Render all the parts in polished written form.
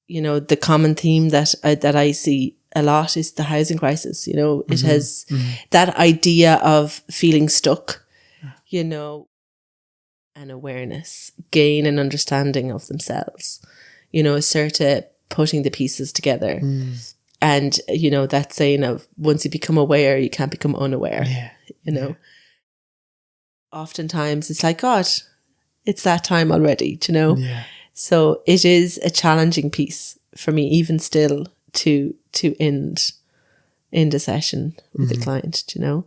you know, the common theme that I see a lot is the housing crisis. You know, it has that idea of feeling stuck, you know, and awareness, gain an understanding of themselves, you know, sort of putting the pieces together. And, you know, that saying of once you become aware, you can't become unaware, you know. Oftentimes it's like, God, it's that time already, you know. So it is a challenging piece for me, even still, to end a session with a client, you know.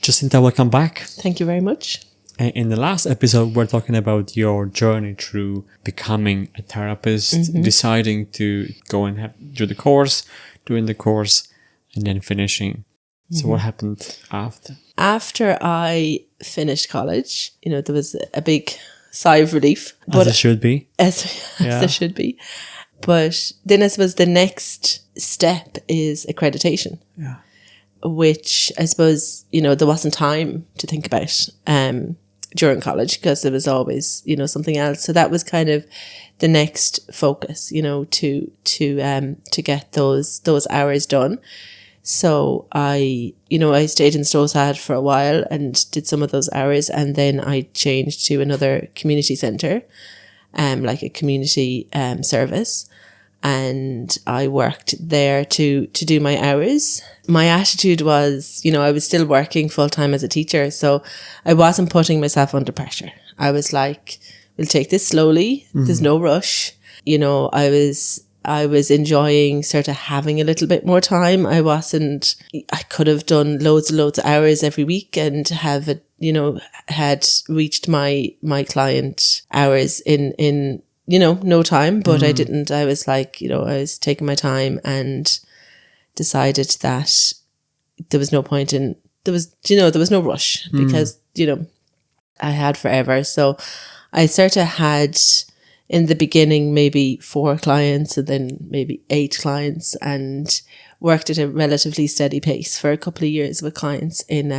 Jacinta, welcome back. Thank you very much. In the last episode, we're talking about your journey through becoming a therapist, deciding to go and do the course, doing the course, and then finishing. So what happened after? After I finished college, you know, there was a big sigh of relief. As it should be. As there should be. But then I suppose the next step is accreditation. Yeah. Which I suppose, you know, there wasn't time to think about during college because there was always, you know, something else. So that was kind of the next focus, you know, to get those hours done. So I stayed in Stowsad for a while and did some of those hours, and then I changed to another community centre, like a community service. And I worked there to do my hours. My attitude was, you know, I was still working full time as a teacher, so I wasn't putting myself under pressure. I was like, we'll take this slowly. There's no rush. You know, I was enjoying sort of having a little bit more time. I could have done loads of hours every week and have, you know, had reached my client hours in you know, no time, but I didn't. I was like, you know, I was taking my time and decided that there was no point there was no rush because, you know, I had forever. So I sort of had in the beginning maybe 4 clients and then maybe 8 clients, and worked at a relatively steady pace for a couple of years with clients in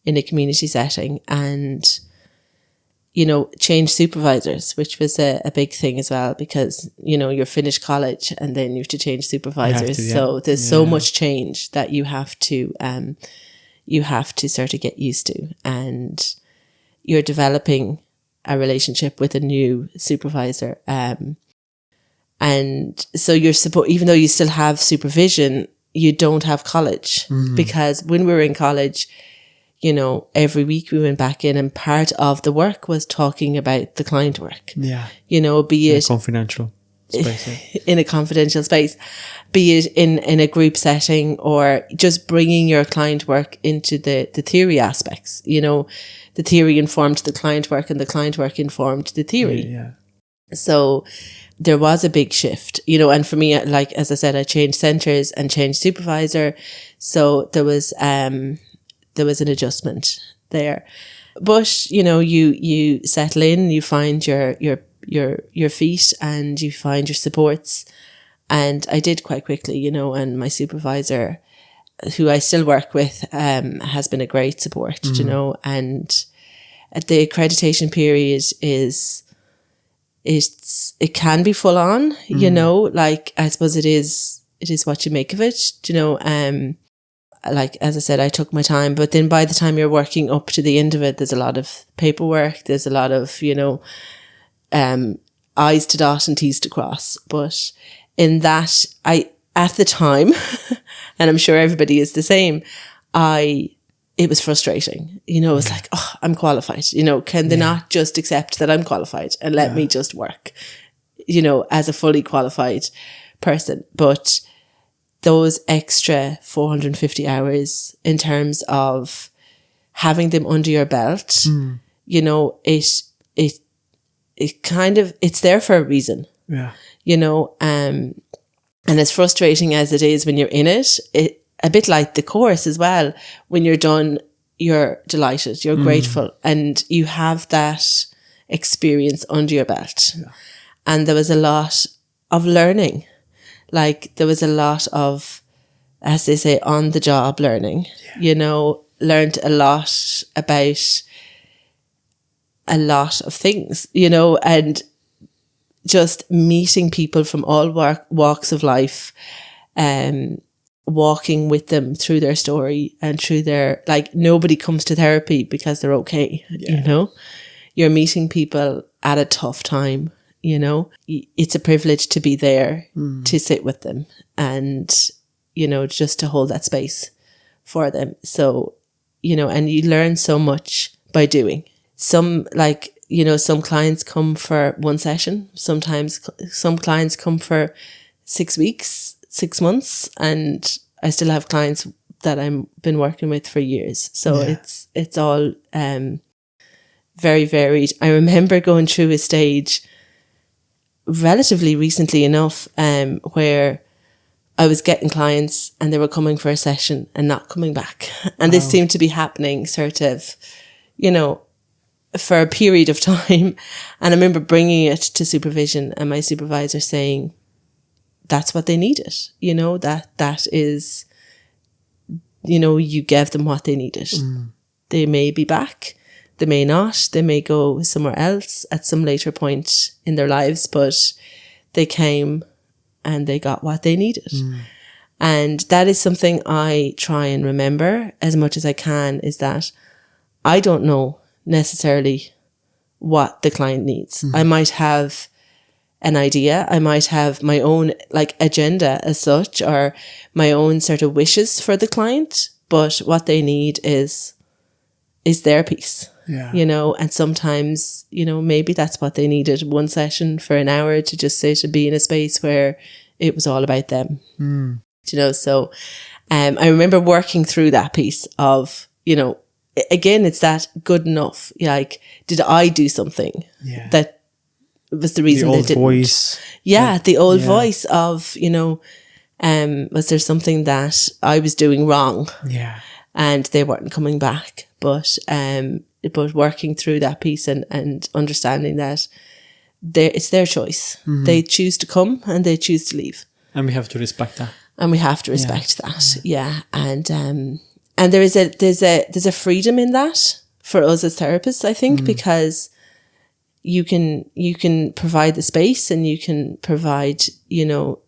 a community setting, and you know, change supervisors, which was a big thing as well, because, you know, you're finished college and then you have to change supervisors. So there's so much change that you have to sort of get used to, and you're developing a relationship with a new supervisor. And so even though you still have supervision, you don't have college, because when we were in college, you know, every week we went back in and part of the work was talking about the client work. Yeah. You know, be it confidential space. In a confidential space, be it in a group setting, or just bringing your client work into the theory aspects. You know, the theory informed the client work and the client work informed the theory. Yeah. So there was a big shift, you know, and for me, like, as I said, I changed centres and changed supervisor. So there was an adjustment there, but you know, you settle in, you find your feet, and you find your supports. And I did quite quickly, you know, and my supervisor, who I still work with, has been a great support, you know. And at the accreditation period it can be full on, you know, like, I suppose it is what you make of it, you know. Like, as I said, I took my time, but then by the time you're working up to the end of it, there's a lot of paperwork. There's a lot of, you know, I's to dot and T's to cross. But in that, at the time, and I'm sure everybody is the same, it was frustrating. You know, it's like, oh, I'm qualified. You know, can they not just accept that I'm qualified and let me just work, you know, as a fully qualified person? But those extra 450 hours in terms of having them under your belt, you know, it kind of, it's there for a reason. Yeah. You know, and as frustrating as it is when you're in it, a bit like the course as well, when you're done, you're delighted, you're grateful, and you have that experience under your belt. Yeah. And there was a lot of learning. Like, there was a lot of, as they say, on the job learning, you know, learned a lot about a lot of things, you know, and just meeting people from all walks of life, walking with them through their story and through their, like, nobody comes to therapy because they're okay, you know? You're meeting people at a tough time, you know? It's a privilege to be there, to sit with them and, you know, just to hold that space for them. So, you know, and you learn so much by doing. Some, like, you know, some clients come for one session. Sometimes some clients come for 6 weeks, 6 months, and I still have clients that I've been working with for years. So it's all very varied. I remember going through a stage relatively recently enough where I was getting clients and they were coming for a session and not coming back. And this seemed to be happening sort of, you know, for a period of time. And I remember bringing it to supervision and my supervisor saying, that's what they needed. You know, that is, you know, you gave them what they needed. They may be back. They may not. They may go somewhere else at some later point in their lives, but they came and they got what they needed. And that is something I try and remember as much as I can, is that I don't know necessarily what the client needs. I might have an idea. I might have my own, like, agenda as such, or my own sort of wishes for the client, but what they need is their piece. You know, and sometimes, you know, maybe that's what they needed, one session for an hour to just sit and be in a space where it was all about them. You know, so I remember working through that piece of, you know, again, it's that good enough. Like, did I do something that was the reason they didn't? Voice. The old voice of, you know, was there something that I was doing wrong? And they weren't coming back. But working through that piece and understanding that it's their choice. They choose to come and they choose to leave. And we have to respect that. And we have to respect that. And there's a freedom in that for us as therapists, I think, because you can provide the space and you can provide, you know,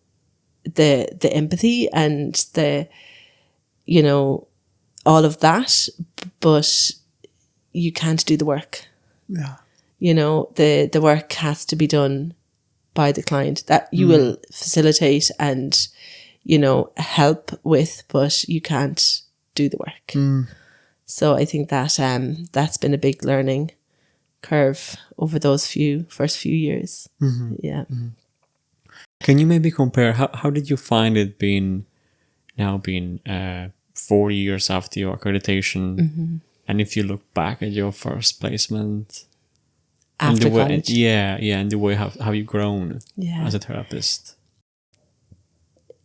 the empathy and the, you know, all of that, but you can't do the work. You know, the work has to be done by the client, that you will facilitate and, you know, help with, but you can't do the work. So I think that that's been a big learning curve over those first few years. Can you maybe compare, how did you find it being 4 years after your accreditation, and if you look back at your first placement after college? And the way how you've grown as a therapist?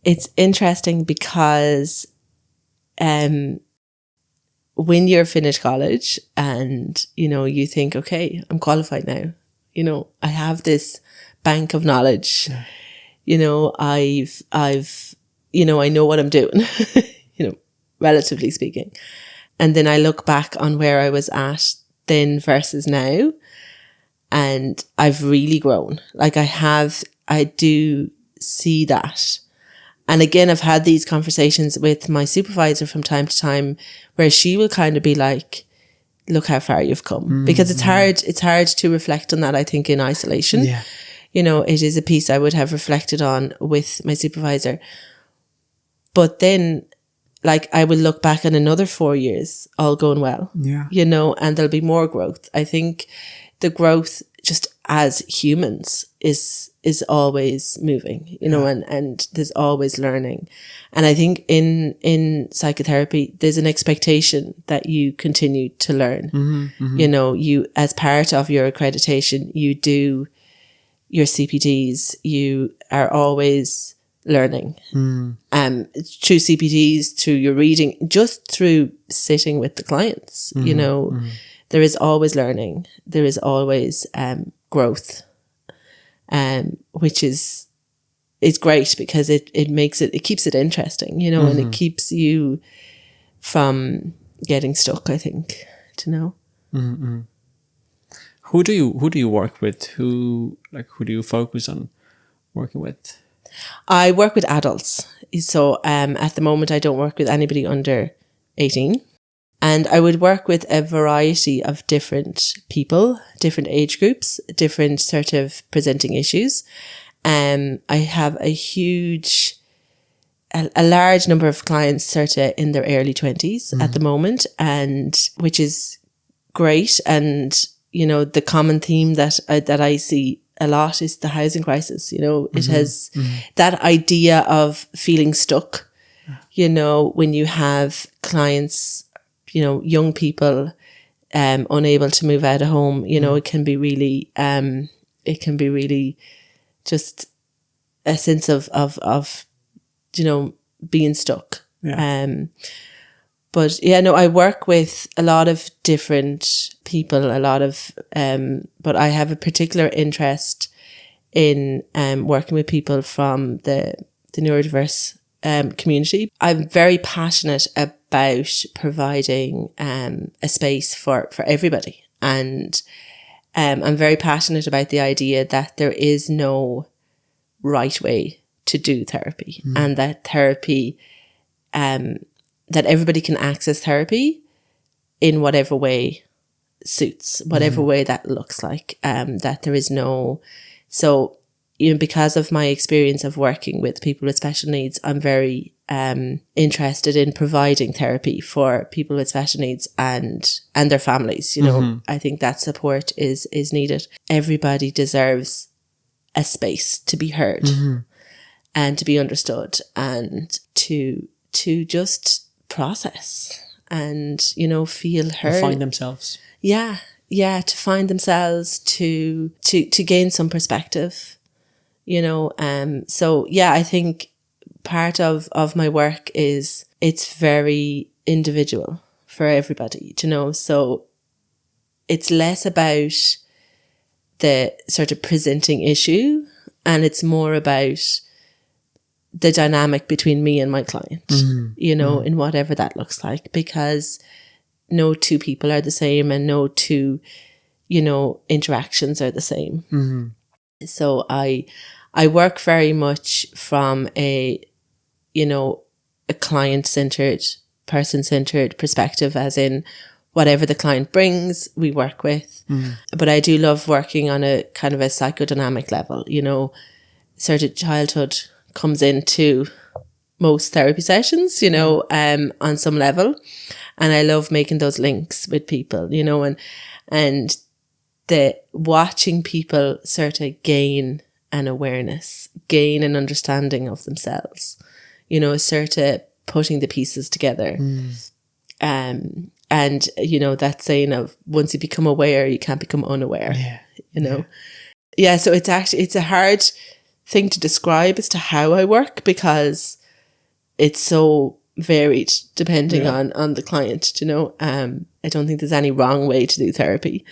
It's interesting because when you're finished college and, you know, you think, okay, I'm qualified now, you know, I have this bank of knowledge, you know, I've you know, I know what I'm doing, you know, relatively speaking. And then I look back on where I was at then versus now, and I've really grown. Like, I do see that. And again, I've had these conversations with my supervisor from time to time where she will kind of be like, look how far you've come. Because it's hard to reflect on that, I think, in isolation. You know, it is a piece I would have reflected on with my supervisor. But then, like, I will look back on another 4 years, all going well, you know, and there'll be more growth. I think the growth just as humans is always moving, you know, and there's always learning. And I think in psychotherapy, there's an expectation that you continue to learn. You know, you, as part of your accreditation, you do your CPDs, you are always learning. Through CPDs, through your reading, just through sitting with the clients, you know, there is always learning. There is always growth, which is great because it makes it keeps it interesting, you know, and it keeps you from getting stuck, I think, to know. Who do you work with? Who do you focus on working with? I work with adults. So at the moment, I don't work with anybody under 18. And I would work with a variety of different people, different age groups, different sort of presenting issues. I have a large number of clients sort of in their early 20s at the moment, and which is great. And, you know, the common theme that I see a lot is the housing crisis. You know, it has that idea of feeling stuck, you know, when you have clients, you know, young people unable to move out of home, you know, it can be really just a sense of you know, being stuck. Yeah. But yeah, no, I work with a lot of different people, but I have a particular interest in working with people from the neurodiverse community. I'm very passionate about providing a space for everybody. And I'm very passionate about the idea that there is no right way to do therapy, and that therapy, that everybody can access therapy in whatever way suits, whatever way that looks like, that there is no, so, you know, because of my experience of working with people with special needs, I'm very interested in providing therapy for people with special needs and their families. You know, I think that support is needed. Everybody deserves a space to be heard and to be understood, and to just process and, you know, feel heard. Find themselves. Yeah, to find themselves, to gain some perspective, you know. So yeah, I think part of my work is it's very individual for everybody, you know. So it's less about the sort of presenting issue, and it's more about the dynamic between me and my client, you know, in whatever that looks like, because no two people are the same, and no two, you know, interactions are the same. So I work very much from a, you know, a client-centered, person-centered perspective, as in whatever the client brings, we work with. But I do love working on a kind of a psychodynamic level, you know. Sort of childhood comes into most therapy sessions, you know, on some level. And I love making those links with people, you know, and the watching people sort of gain an awareness, gain an understanding of themselves, you know, sort of putting the pieces together. And, you know, that saying of once you become aware, you can't become unaware, you know. Yeah, so it's a hard thing to describe as to how I work, because it's so varied depending on the client, you know. I don't think there's any wrong way to do therapy,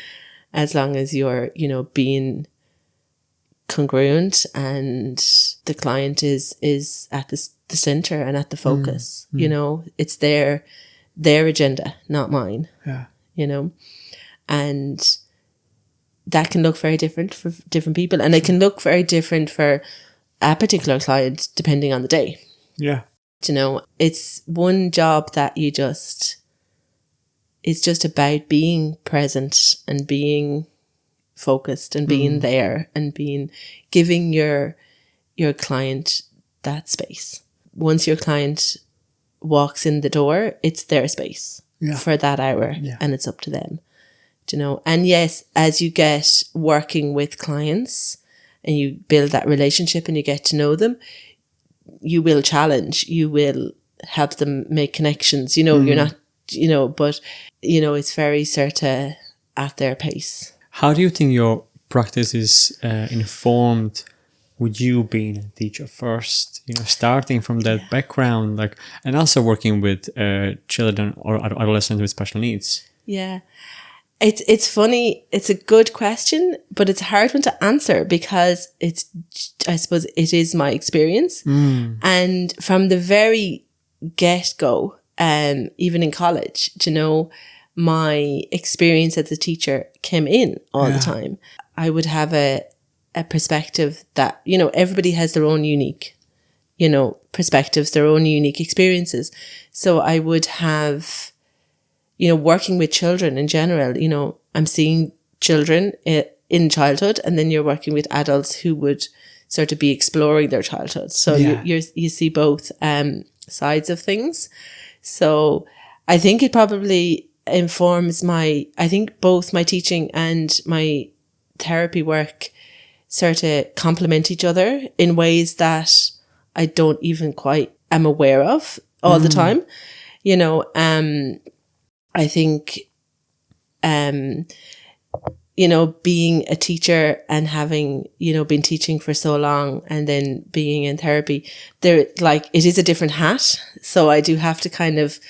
as long as you're, you know, being congruent and the client is at the center and at the focus. You know, it's their agenda, not mine. You know, and that can look very different for different people, and it can look very different for a particular client depending on the day. You know, it's one job that it's just about being present and being focused and being there and giving your client that space. Once your client walks in the door, it's their space for that hour, and it's up to them, you know. And yes, as you get working with clients and you build that relationship and you get to know them, you will challenge, you will help them make connections, you know. You're not, you know, but, you know, it's very sort of at their pace. How do you think your practice is informed with you being a teacher first, you know, starting from that background, like, and also working with children or adolescents with special needs? Yeah. It's funny. It's a good question, but it's a hard one to answer, because I suppose it is my experience. And from the very get-go, even in college, you know, my experience as a teacher came in all the time, I would have a perspective that, you know, everybody has their own unique, you know, perspectives, their own unique experiences. So I would have, you know, working with children in general, you know, I'm seeing children in childhood, and then you're working with adults who would sort of be exploring their childhood. So you see both sides of things. So I think it probably informs I think both my teaching and my therapy work sort of complement each other in ways that I don't even quite am aware of all the time. You know, I think, you know, being a teacher and having, you know, been teaching for so long and then being in therapy, there, like, it is a different hat. So I do have to kind of,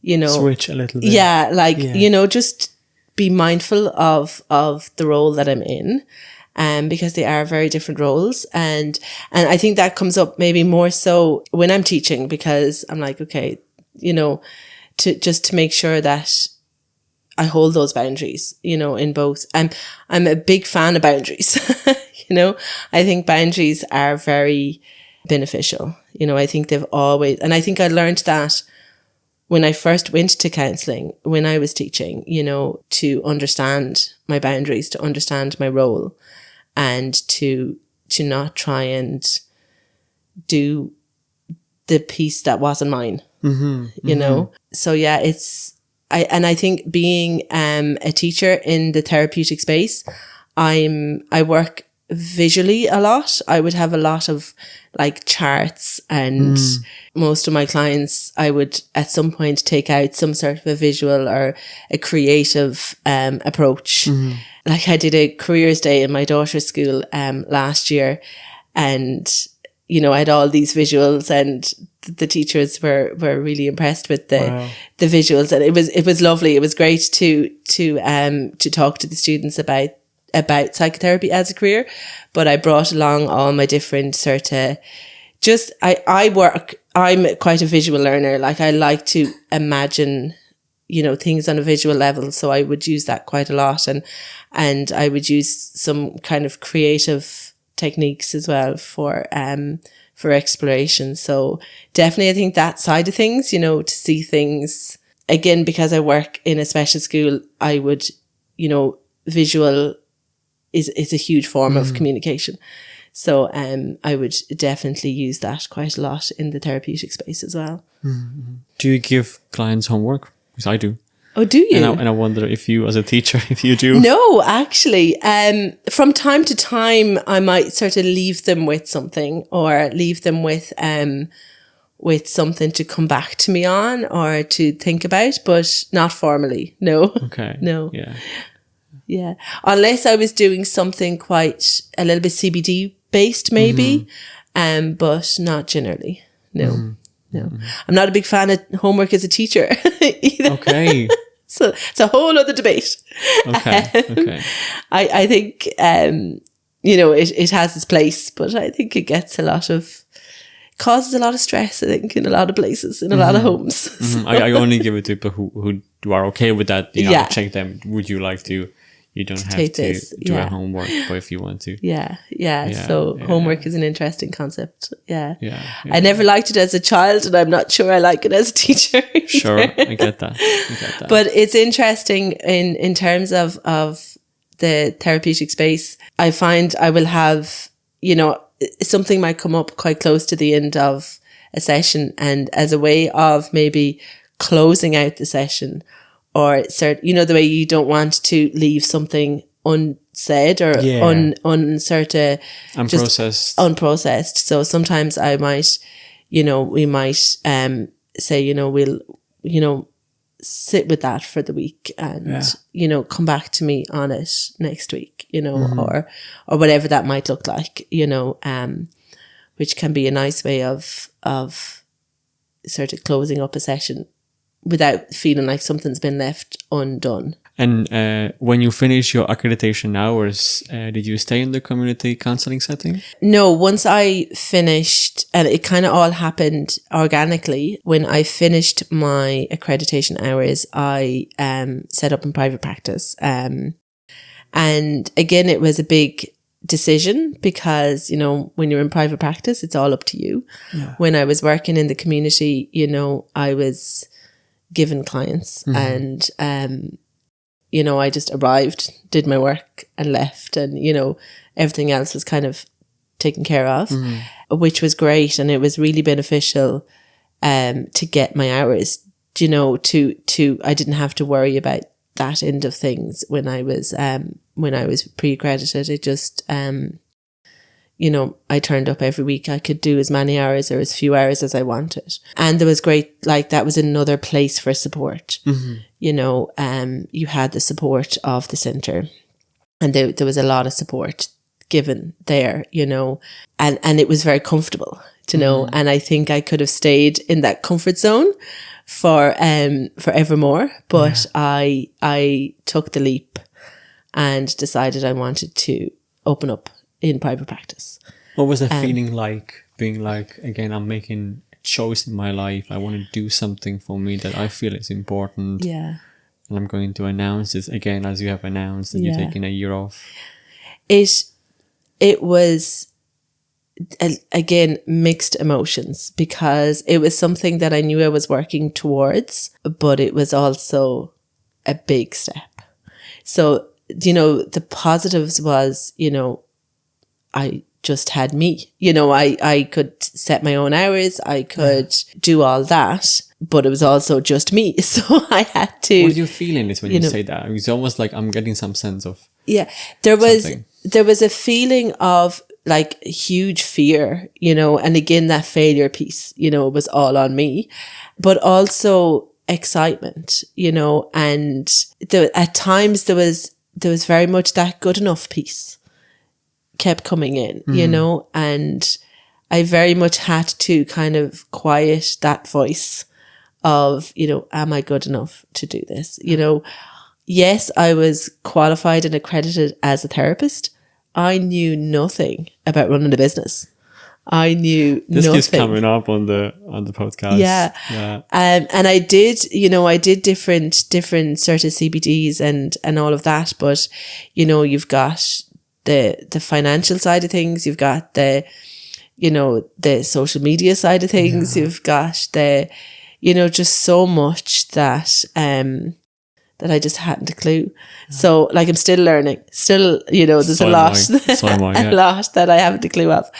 you know, switch a little bit. Yeah. Like, you know, just be mindful of the role that I'm in. Because they are very different roles. And I think that comes up maybe more so when I'm teaching, because I'm like, okay, you know, to make sure that I hold those boundaries, you know, in both. I'm a big fan of boundaries. You know, I think boundaries are very beneficial. You know, I think they've always, and I think I learned that when I first went to counselling, when I was teaching, you know, to understand my boundaries, to understand my role, and to not try and do the piece that wasn't mine, you know? So yeah, I think being a teacher in the therapeutic space, I work visually a lot. I would have a lot of like charts, and most of my clients, I would at some point take out some sort of a visual or a creative approach. Like I did a careers day in my daughter's school last year, and you know, I had all these visuals, and the teachers were really impressed with the visuals, and it was lovely. It was great to talk to the students about psychotherapy as a career, but I brought along all my different sort of I'm quite a visual learner. Like I like to imagine, you know, things on a visual level. So I would use that quite a lot, and I would use some kind of creative techniques as well for exploration. So definitely, I think that side of things, you know, to see things again, because I work in a special school, I would, you know, visual is a huge form of communication. So I would definitely use that quite a lot in the therapeutic space as well. Do you give clients homework? Because I do. Oh, do you? And I wonder if you, as a teacher, if you do. No, actually. From time to time, I might sort of leave them with something, or leave them with something to come back to me on or to think about, but not formally. No. Okay. No. Yeah. Yeah. Unless I was doing something quite a little bit CPD based, maybe, but not generally. No. No. I'm not a big fan of homework as a teacher either. Okay. So it's a whole other debate. Okay. I think, you know, it has its place, but I think it causes a lot of stress, I think, in a lot of places, in a lot of homes. So. I only give it to people who are okay with that. You know, I check them. Would you like to? You don't have to do a homework, but if you want to. Yeah. So homework is an interesting concept. Yeah. I never liked it as a child, and I'm not sure I like it as a teacher. Sure, I get that. But it's interesting in terms of the therapeutic space. I find I will have, you know, something might come up quite close to the end of a session, and as a way of maybe closing out the session, or you know, the way you don't want to leave something unsaid or unprocessed. So sometimes I might, you know, we might say, you know, we'll, you know, sit with that for the week, and you know, come back to me on it next week, you know, or whatever that might look like, you know, which can be a nice way of sort of closing up a session without feeling like something's been left undone. And when you finish your accreditation hours, did you stay in the community counseling setting? No, once I finished, and it kind of all happened organically, when I finished my accreditation hours, I set up in private practice. And again, it was a big decision because, you know, when you're in private practice, it's all up to you. Yeah. When I was working in the community, you know, I was given clients and, you know, I just arrived, did my work and left, and, you know, everything else was kind of taken care of, which was great. And it was really beneficial to get my hours, you know, to I didn't have to worry about that end of things when I was pre-accredited. It just, you know, I turned up every week. I could do as many hours or as few hours as I wanted. And there was great, like, that was another place for support. You know, you had the support of the centre, and there was a lot of support given there, you know, and it was very comfortable, you know, and I think I could have stayed in that comfort zone for forevermore, but I took the leap and decided I wanted to open up in private practice. What was the feeling like, being like, again, I'm making a choice in my life, I want to do something for me that I feel is important, and I'm going to announce this again, as you have announced that you're taking a year off? It was, again, mixed emotions, because it was something that I knew I was working towards, but it was also a big step. So, you know, the positives was, you know, I just had me, you know, I could set my own hours, I could do all that, but it was also just me. So I had to. What do you feel in this when you say that? It's almost like I'm getting some sense of. Yeah, there was a feeling of like huge fear, you know, and again, that failure piece, you know, was all on me, but also excitement, you know, and at times there was very much that good enough piece kept coming in, you know, and I very much had to kind of quiet that voice of, you know, am I good enough to do this? You know, yes, I was qualified and accredited as a therapist. I knew nothing about running a business. I knew nothing. This keeps coming up on the podcast. Yeah. And I did different sort of CPDs and all of that. But, you know, you've got the financial side of things. You've got the, you know, the social media side of things. You've got the, you know, just so much that, that I just hadn't a clue. So, like, I'm still learning. Still, you know, there's a lot that I haven't a clue of.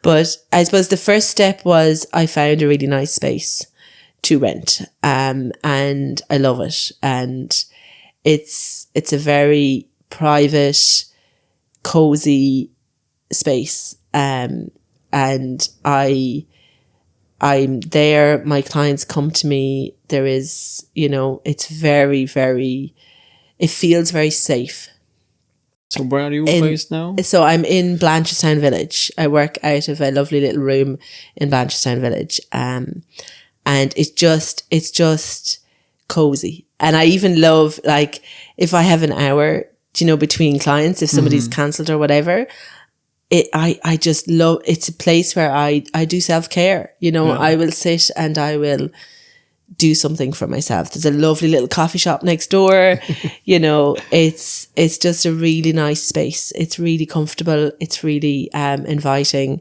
But I suppose the first step was I found a really nice space to rent, and I love it. And it's a very private, cozy space. And I'm there, my clients come to me. There is, you know, it's very, very, it feels very safe. So where are you based now? So I'm in Blanchardstown Village. I work out of a lovely little room in Blanchardstown Village. And it's just cozy. And I even love, like, if I have an hour, you know, between clients, if somebody's cancelled or whatever, I just love, it's a place where I do self-care, you know. I will sit and I will do something for myself. There's a lovely little coffee shop next door. You know, it's just a really nice space. It's really comfortable. It's really inviting,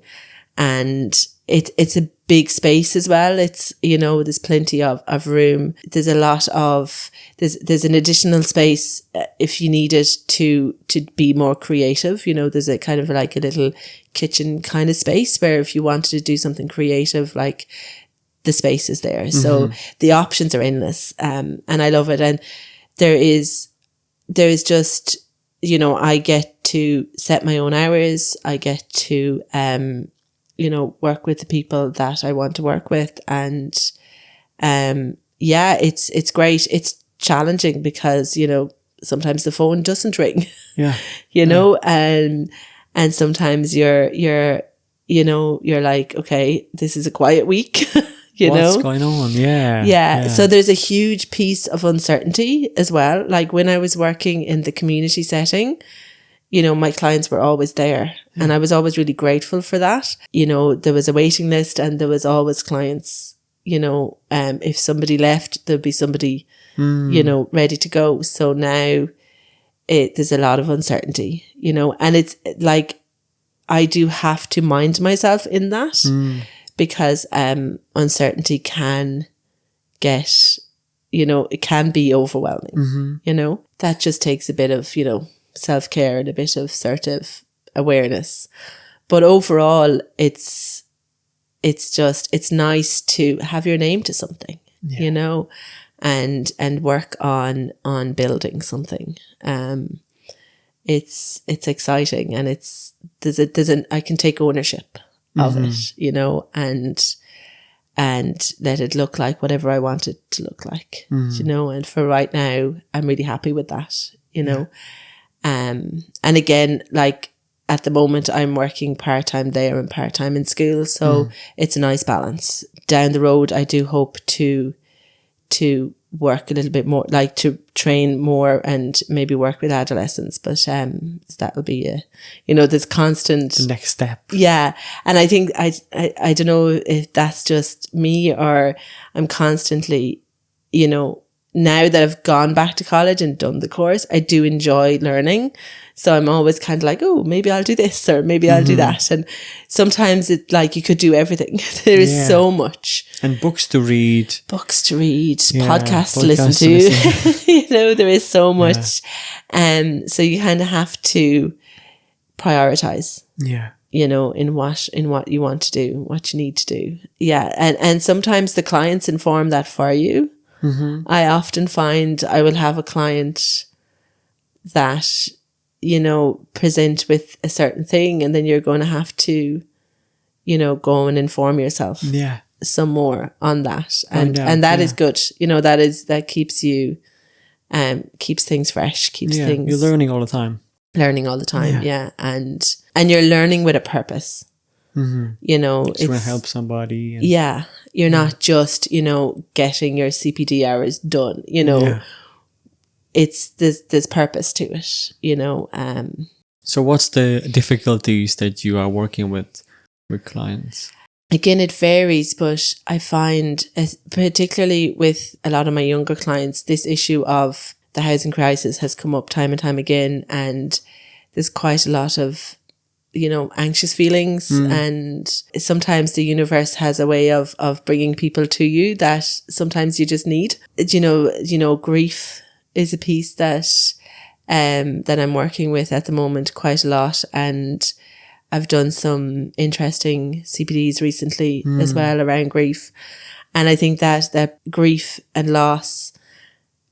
and it's a big space as well. It's, you know, there's plenty of room. There's a lot of, there's an additional space if you need it to be more creative. You know, there's a kind of like a little kitchen kind of space where if you wanted to do something creative, like, the space is there. So the options are endless. And I love it. And there is just, you know, I get to set my own hours. I get to, you know, work with the people that I want to work with. And, yeah, it's great. It's challenging because, you know, sometimes the phone doesn't ring, you know, and sometimes you're, you know, you're like, okay, this is a quiet week. What's going on? Yeah. So there's a huge piece of uncertainty as well. Like when I was working in the community setting, you know, my clients were always there and I was always really grateful for that. You know, there was a waiting list and there was always clients, you know, if somebody left, there'd be somebody, you know, ready to go. So now there's a lot of uncertainty, you know, and it's like, I do have to mind myself in that because uncertainty can get, you know, it can be overwhelming, you know, that just takes a bit of, you know, self-care and a bit of sort of awareness. But overall, it's nice to have your name to something, you know, and work on building something. It's exciting and I can take ownership of it, you know, and let it look like whatever I want it to look like, you know, and for right now, I'm really happy with that, you know. And again, like at the moment I'm working part-time there and part-time in school. So it's a nice balance. Down the road, I do hope to work a little bit more, like to train more and maybe work with adolescents. But that will be there's constant the next step. Yeah. And I think I don't know if that's just me or I'm constantly, you know, now that I've gone back to college and done the course, I do enjoy learning. So I'm always kind of like, oh, maybe I'll do this or maybe I'll do that. And sometimes it's like you could do everything. There is so much. And books to read, podcasts to listen to. You know, there is so much. So you kind of have to prioritize. Yeah. You know, in what you want to do, what you need to do. Yeah. And sometimes the clients inform that for you. I often find I will have a client that, you know, present with a certain thing and then you're going to have to, you know, go and inform yourself some more on that. And that is good. You know, that keeps you, keeps things fresh, keeps things. You're learning all the time. Yeah. And you're learning with a purpose. You know, it's going to help somebody. And you're not just, you know, getting your CPD hours done, you know, it's, there's purpose to it, you know. So what's the difficulties that you are working with clients? Again, it varies, but I find, particularly with a lot of my younger clients, this issue of the housing crisis has come up time and time again. And there's quite a lot of, you know, anxious feelings. And sometimes the universe has a way of bringing people to you that sometimes you just need. You know, grief is a piece that I'm working with at the moment quite a lot. And I've done some interesting CPDs recently as well around grief. And I think that grief and loss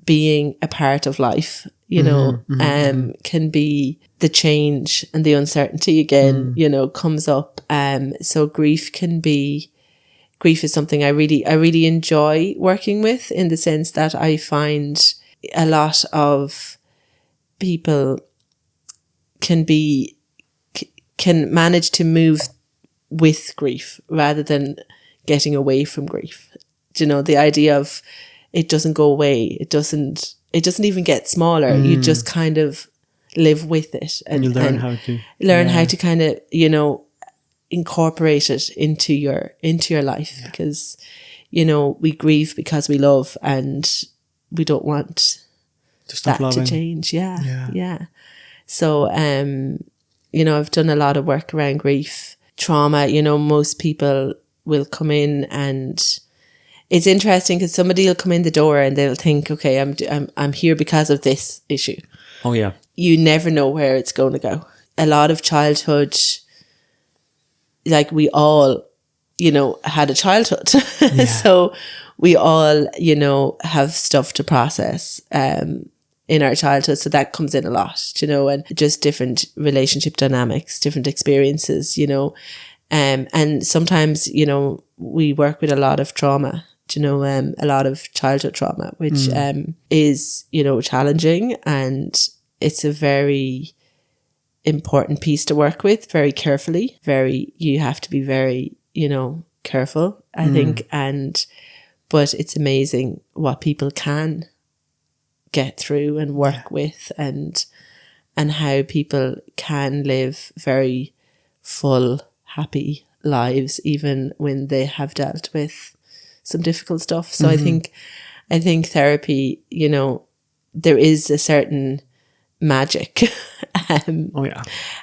being a part of life, you know, can be the change and the uncertainty again, you know, comes up. So grief is something I really enjoy working with, in the sense that I find a lot of people can manage to move with grief rather than getting away from grief. You know, the idea of it doesn't go away. It doesn't even get smaller. You just kind of live with it and you learn how to kind of, you know, incorporate it into your life, because, you know, we grieve because we love and we don't want that to change. Yeah. So, you know, I've done a lot of work around grief, trauma. You know, most people will come in and it's interesting because somebody will come in the door and they'll think, okay, I'm here because of this issue. Oh yeah. You never know where it's going to go. A lot of childhood, like we all, you know, had a childhood. So we all, you know, have stuff to process in our childhood. So that comes in a lot, you know, and just different relationship dynamics, different experiences, you know. And sometimes, you know, we work with a lot of trauma, you know, a lot of childhood trauma, which is, you know, challenging, and it's a very important piece to work with very carefully. You have to be very, you know, careful, I think, but it's amazing what people can get through and work with, and how people can live very full, happy lives even when they have dealt with some difficult stuff. So I think therapy, you know, there is a certain magic. And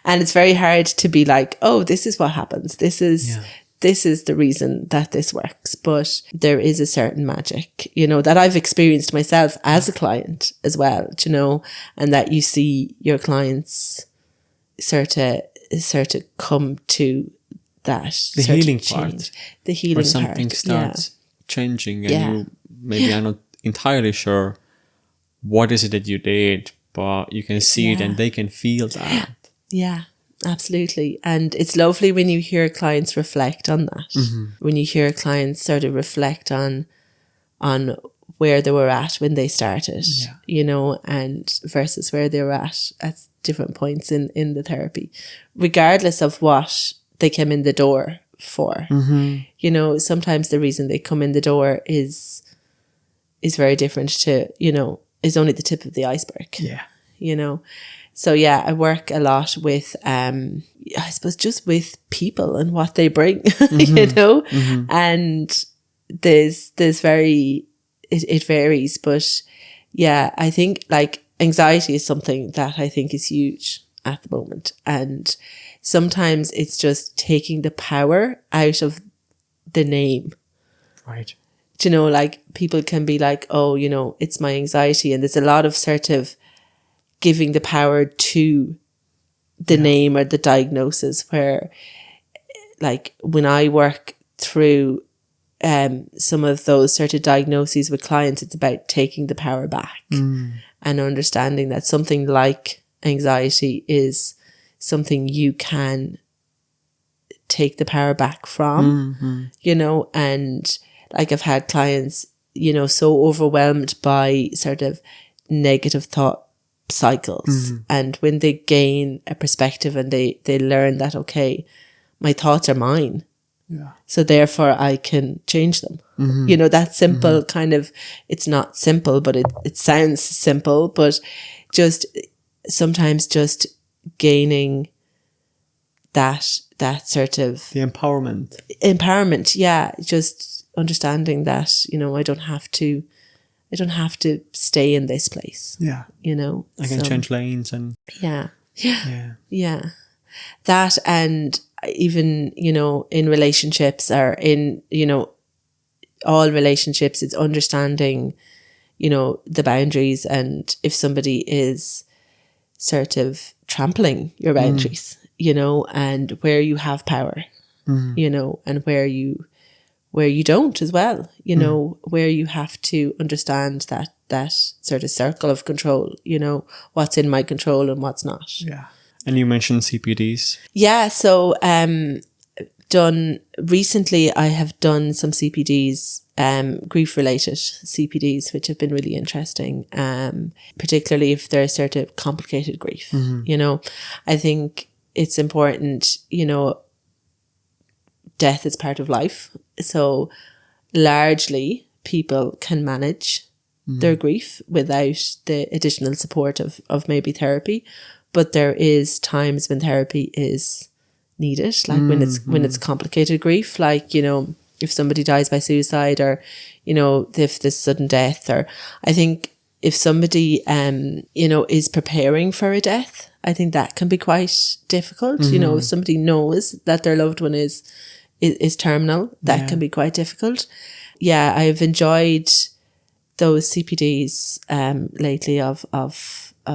it's very hard to be like, oh, this is what happens. This is the reason that this works. But there is a certain magic, you know, that I've experienced myself as a client as well, you know, and that you see your clients sort of come to that the healing change. part. The healing where something part. starts changing, and you maybe are not entirely sure what is it that you did, but you can see it and they can feel that. Yeah, absolutely. And it's lovely when you hear clients reflect on that. When you hear clients sort of reflect on where they were at when they started, you know, and versus where they were at different points in the therapy, regardless of what they came in the door for. You know, sometimes the reason they come in the door is very different to, you know, is only the tip of the iceberg. You know, so I work a lot with, I suppose, just with people and what they bring, you know, and there's very, it varies, but I think like anxiety is something that I think is huge at the moment, and sometimes it's just taking the power out of the name. Right. You know, like people can be like, oh, you know, it's my anxiety. And there's a lot of sort of giving the power to the name or the diagnosis, where like when I work through some of those sort of diagnoses with clients, it's about taking the power back and understanding that something like anxiety is something you can take the power back from, you know, and like I've had clients, you know, so overwhelmed by sort of negative thought cycles. And when they gain a perspective and they learn that, okay, my thoughts are mine. So therefore I can change them. You know, that simple kind of, it's not simple, but it sounds simple, but just sometimes just gaining that sort of the empowerment, just understanding that, you know, I don't have to stay in this place. You know, I can change lanes and that, and even, you know, in relationships or in, you know, all relationships, it's understanding, you know, the boundaries, and if somebody is sort of trampling your boundaries, you know, and where you have power, you know, and where you don't as well, you know, where you have to understand that sort of circle of control, you know, what's in my control and what's not. And you mentioned CPDs. So recently I have done some CPDs, grief related CPDs, which have been really interesting, particularly if they're sort of complicated grief. You know, I think it's important, you know, death is part of life. So largely people can manage their grief without the additional support of maybe therapy. But there is times when therapy is needed, like when it's complicated grief, like, you know, if somebody dies by suicide, or, you know, if there's sudden death, or I think if somebody, you know, is preparing for a death, I think that can be quite difficult. You know, if somebody knows that their loved one is terminal, that can be quite difficult. I've enjoyed those CPDs lately of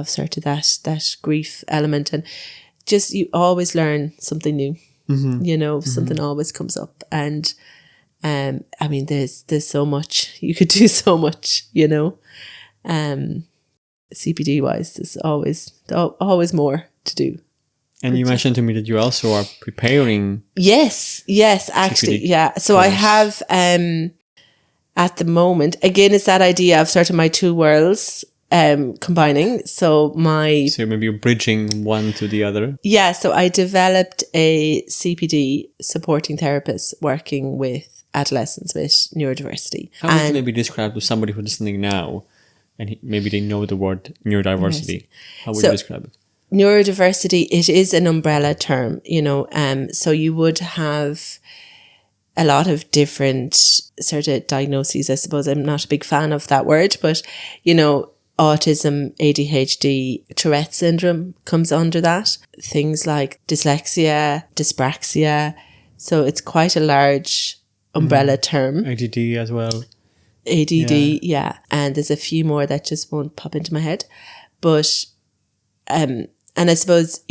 sort of that grief element, and just you always learn something new. You know, something always comes up, and I mean, there's so much you could do, so much, you know, CPD wise, there's always more to do. And you mentioned to me that you also are preparing. Yes, actually, CPD So course. I have, at the moment, again, it's that idea of sort of my two worlds. combining. So maybe you're bridging one to the other. Yeah, so I developed a CPD, supporting therapists working with adolescents with neurodiversity. How would you maybe describe to somebody who's listening now and maybe they know the word neurodiversity? How would you describe it? Neurodiversity, it is an umbrella term, so you would have a lot of different sort of diagnoses. I suppose I'm not a big fan of that word, but, autism, ADHD, Tourette syndrome comes under that. Things like dyslexia, dyspraxia. So it's quite a large umbrella term. ADD as well. ADD, yeah. And there's a few more that just won't pop into my head. But, and I suppose,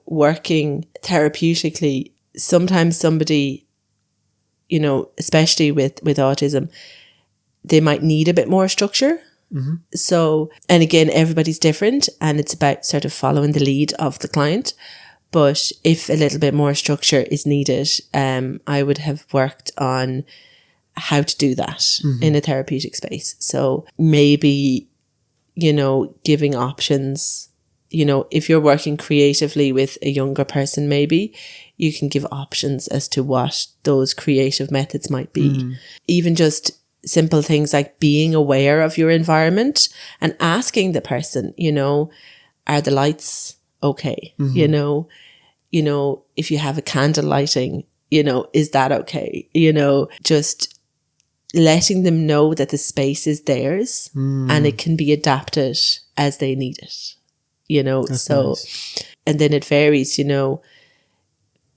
working therapeutically, sometimes somebody, especially with autism, they might need a bit more structure. Mm-hmm. So, and again, everybody's different and it's about sort of following the lead of the client. But if a little bit more structure is needed, I would have worked on how to do that in a therapeutic space. So maybe, giving options, if you're working creatively with a younger person, maybe you can give options as to what those creative methods might be. Even just simple things like being aware of your environment and asking the person, are the lights okay? If you have a candle lighting, is that okay? Just letting them know that the space is theirs and it can be adapted as they need it, That's so nice. And then it varies,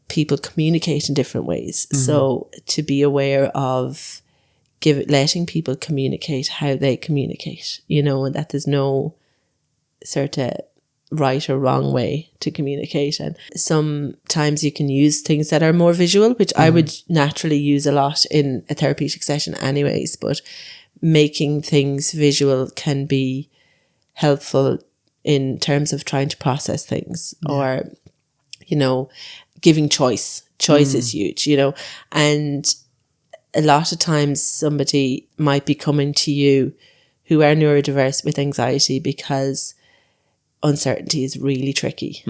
people communicate in different ways. So to be aware of letting people communicate how they communicate, and that there's no sort of right or wrong way to communicate. And sometimes you can use things that are more visual, which I would naturally use a lot in a therapeutic session anyways, but making things visual can be helpful in terms of trying to process things or, giving choice. Choice is huge, and a lot of times somebody might be coming to you who are neurodiverse with anxiety because uncertainty is really tricky,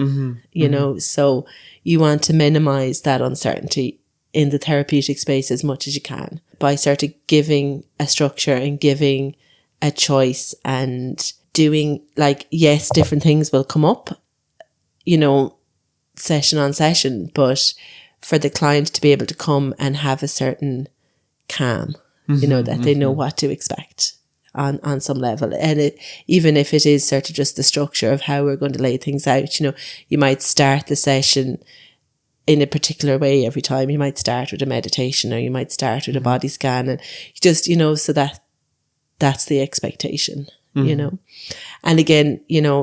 so you want to minimize that uncertainty in the therapeutic space as much as you can by sort of giving a structure and giving a choice and doing yes, different things will come up, session on session, but for the client to be able to come and have a certain calm, that they know what to expect on some level. And even if it is sort of just the structure of how we're going to lay things out, you might start the session in a particular way every time. You might start with a meditation or you might start with a body scan and just, so that's the expectation, And again,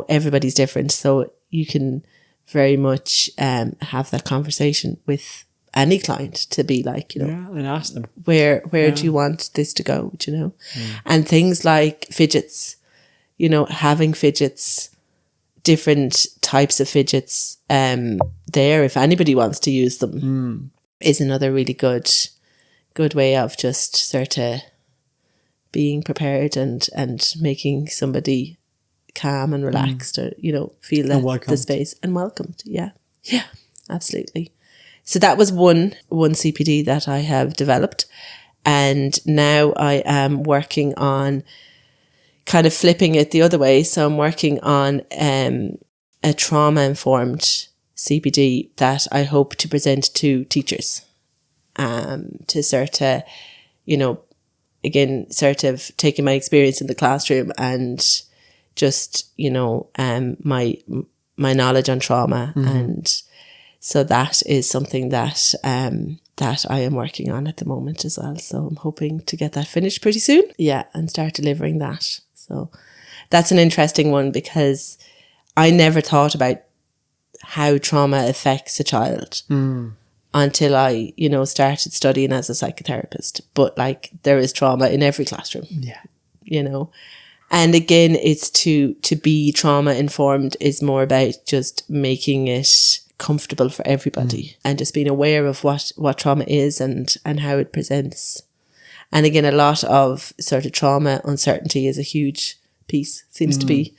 everybody's different. So you can very much have that conversation with any client to be like, and ask them where do you want this to go, and things like fidgets, having fidgets, different types of fidgets there, if anybody wants to use them, is another really good way of just sort of being prepared and making somebody calm and relaxed or, feel the space and welcomed. Yeah, absolutely. So that was one CPD that I have developed. And now I am working on kind of flipping it the other way. So I'm working on a trauma-informed CPD that I hope to present to teachers to sort of, again, sort of taking my experience in the classroom and just, my knowledge on trauma. And so that is something that that I am working on at the moment as well. So I'm hoping to get that finished pretty soon. Yeah, and start delivering that. So that's an interesting one because I never thought about how trauma affects a child until I, started studying as a psychotherapist. But there is trauma in every classroom. Yeah. And again, it's to be trauma informed is more about just making it comfortable for everybody and just being aware of what trauma is and how it presents. And again, a lot of sort of trauma uncertainty is a huge piece seems to be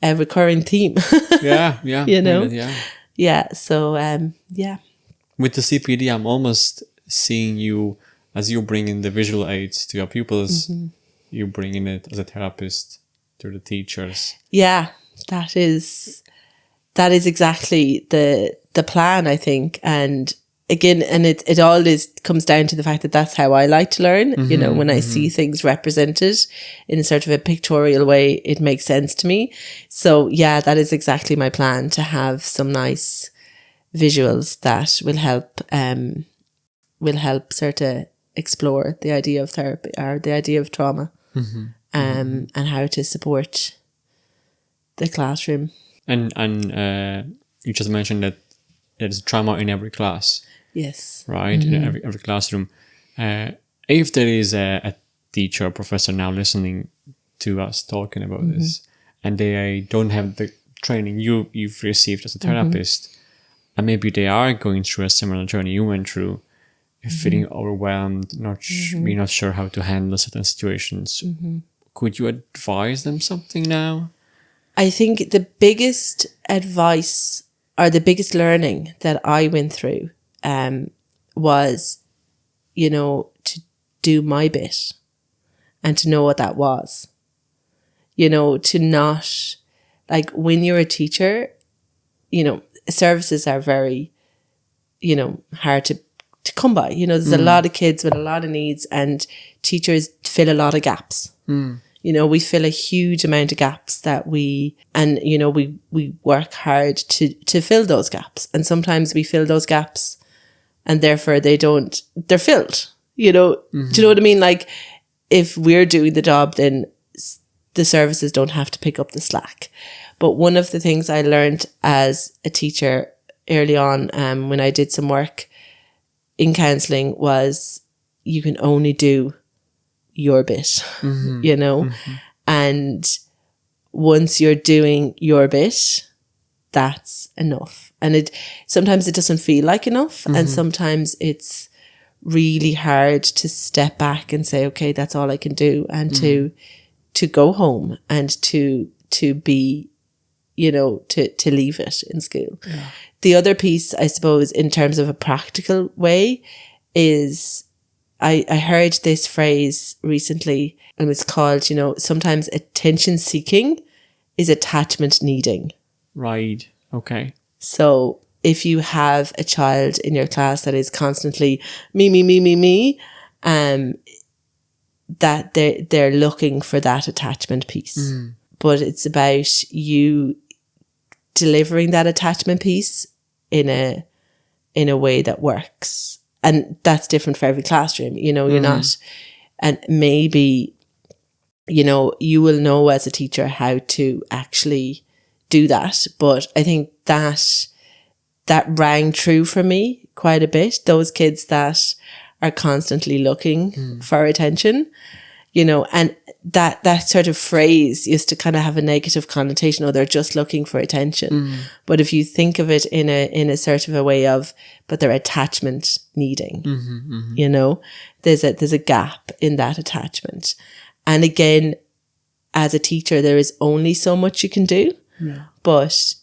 a recurring theme. Yeah. You know? Yeah. Yeah. So, yeah. With the CPD, I'm almost seeing you as you bring in the visual aids to your pupils, you bring in it as a therapist to the teachers. Yeah. That is exactly the plan, I think. And again, and it all comes down to the fact that that's how I like to learn. You know, when I see things represented in sort of a pictorial way, it makes sense to me. So yeah, that is exactly my plan, to have some nice visuals that will help sort of explore the idea of therapy or the idea of trauma, and how to support the classroom. And you just mentioned that there's trauma in every class. Yes. Right? In every classroom. If there is a teacher or professor now listening to us talking about this, and they don't have the training you've received as a therapist, and maybe they are going through a similar journey you went through, feeling overwhelmed, being not sure how to handle certain situations, could you advise them something now? I think the biggest advice or the biggest learning that I went through was, you know, to do my bit and to know what that was. You know, to not, like, when you're a teacher, you know, services are very, you know, hard to come by. You know, there's a lot of kids with a lot of needs, and teachers fill a lot of gaps. You know, we fill a huge amount of gaps you know, we work hard to fill those gaps. And sometimes we fill those gaps and therefore they're filled, you know. Do you know what I mean? Like, if we're doing the job, then the services don't have to pick up the slack. But one of the things I learned as a teacher early on, when I did some work in counselling, was you can only do your bit, you know, and once you're doing your bit, that's enough. And sometimes it doesn't feel like enough, and sometimes it's really hard to step back and say, okay, that's all I can do, and to go home and to be, you know, to leave it in school. Yeah. The other piece, I suppose, in terms of a practical way, is I heard this phrase recently, and it's called, you know, sometimes attention seeking is attachment needing. Right. Okay. So if you have a child in your class that is constantly me, that they're looking for that attachment piece. But it's about you delivering that attachment piece in a way that works. And that's different for every classroom. You know, you're not, and maybe, you know, you will know as a teacher how to actually do that. But I think that rang true for me quite a bit. Those kids that are constantly looking for attention, you know, and that sort of phrase used to kind of have a negative connotation. Oh, they're just looking for attention. But if you think of it in a sort of a way of, but they're attachment needing, you know, there's a gap in that attachment. And again, as a teacher, there is only so much you can do. Yeah. But,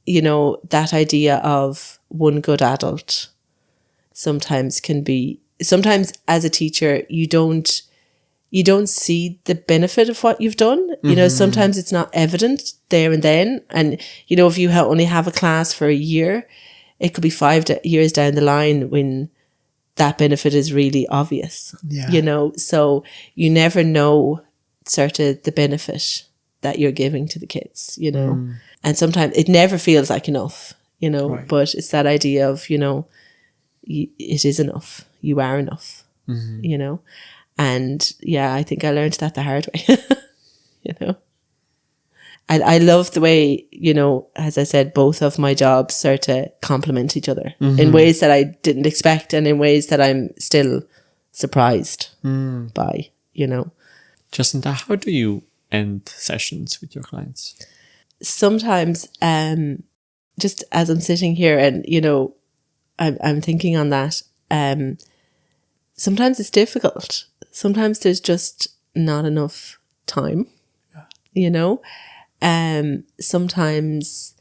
you know, that idea of one good adult sometimes as a teacher, you don't see the benefit of what you've done. You know, sometimes it's not evident there and then. And, you know, if you only have a class for a year, it could be 5 years down the line when that benefit is really obvious. Yeah. You know, so you never know sort of the benefit that you're giving to the kids, you know. And sometimes it never feels like enough, you know, right. But it's that idea of, you know, it is enough. You are enough, you know. And yeah, I think I learned that the hard way, you know. I love the way, you know, as I said, both of my jobs sort of complement each other in ways that I didn't expect, and in ways that I'm still surprised by, you know. Jacinta, how do you end sessions with your clients? Sometimes, just as I'm sitting here and, you know, I'm thinking on that, sometimes it's difficult. Sometimes there's just not enough time, you know. Sometimes,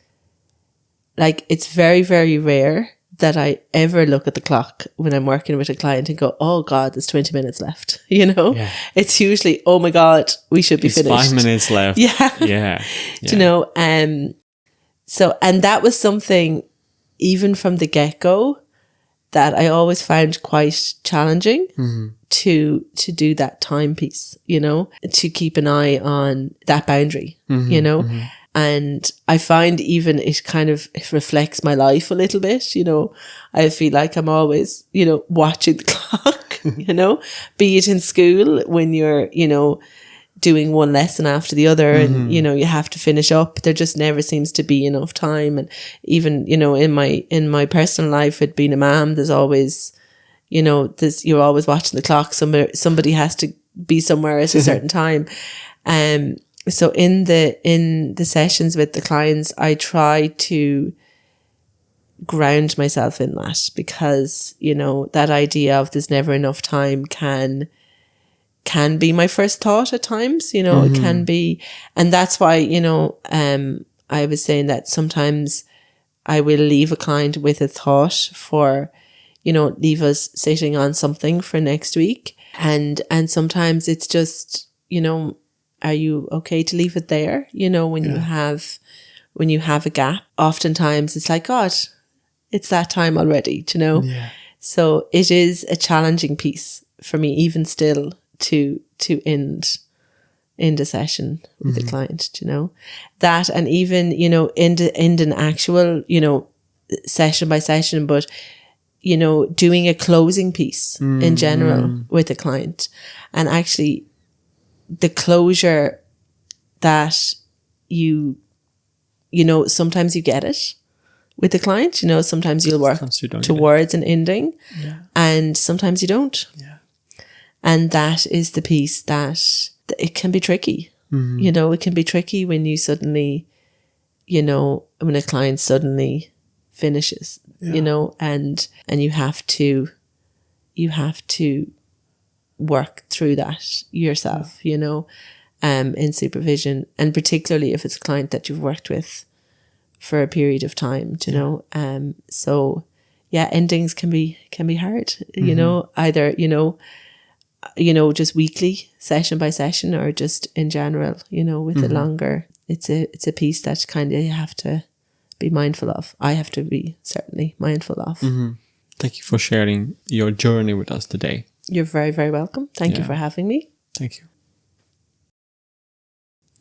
like, it's very, very rare that I ever look at the clock when I'm working with a client and go, oh God, there's 20 minutes left, you know? Yeah. It's usually, oh my God, we should be It's finished. 5 minutes left. Yeah. Yeah. Do you know? So, and that was something, even from the get-go, that I always found quite challenging to do that timepiece, you know, to keep an eye on that boundary, you know. And I find even it reflects my life a little bit, you know. I feel like I'm always, you know, watching the clock, you know, be it in school when you're, you know, doing one lesson after the other and, you know, you have to finish up. There just never seems to be enough time. And even, you know, in my personal life, with being a mom, there's always, you know, you're always watching the clock. Somebody has to be somewhere at a certain time. So in the sessions with the clients, I try to ground myself in that, because, you know, that idea of there's never enough time can be my first thought at times, you know. It can be. And that's why, you know, I was saying that sometimes I will leave a client with a thought for, you know, leave us sitting on something for next week. And sometimes it's just, you know, are you okay to leave it there? You know, when you have a gap, oftentimes it's like, God, it's that time already, you know? Yeah. So it is a challenging piece for me, even still, to end a session with the client, you know, that, and even, you know, end an actual, you know, session by session, but, you know, doing a closing piece in general with a client. And actually the closure that you know, sometimes you get it with the client, you know, sometimes you'll work towards an ending, and sometimes you don't. Yeah. And that is the piece that it can be tricky. You know, it can be tricky when you suddenly, you know, when a client suddenly finishes, you know, and you have to work through that yourself, you know, in supervision, and particularly if it's a client that you've worked with for a period of time, you know. So yeah, endings can be hard, you know, either, you know, just weekly, session by session, or just in general, you know, with a longer, it's a piece that kind of you have to be mindful of. I have to be certainly mindful of. Thank you for sharing your journey with us today. You're very, very welcome. Thank you for having me. Thank you.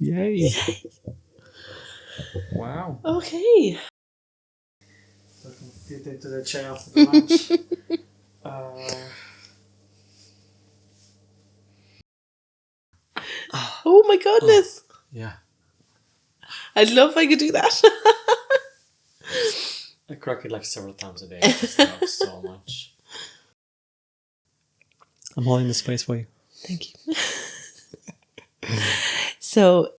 Yay. Wow. Okay. So I can fit into the chair after the lunch. Oh my goodness. Yeah. I'd love if I could do that. I crack it like several times a day. I just love so much. I'm holding the space for you. Thank you. So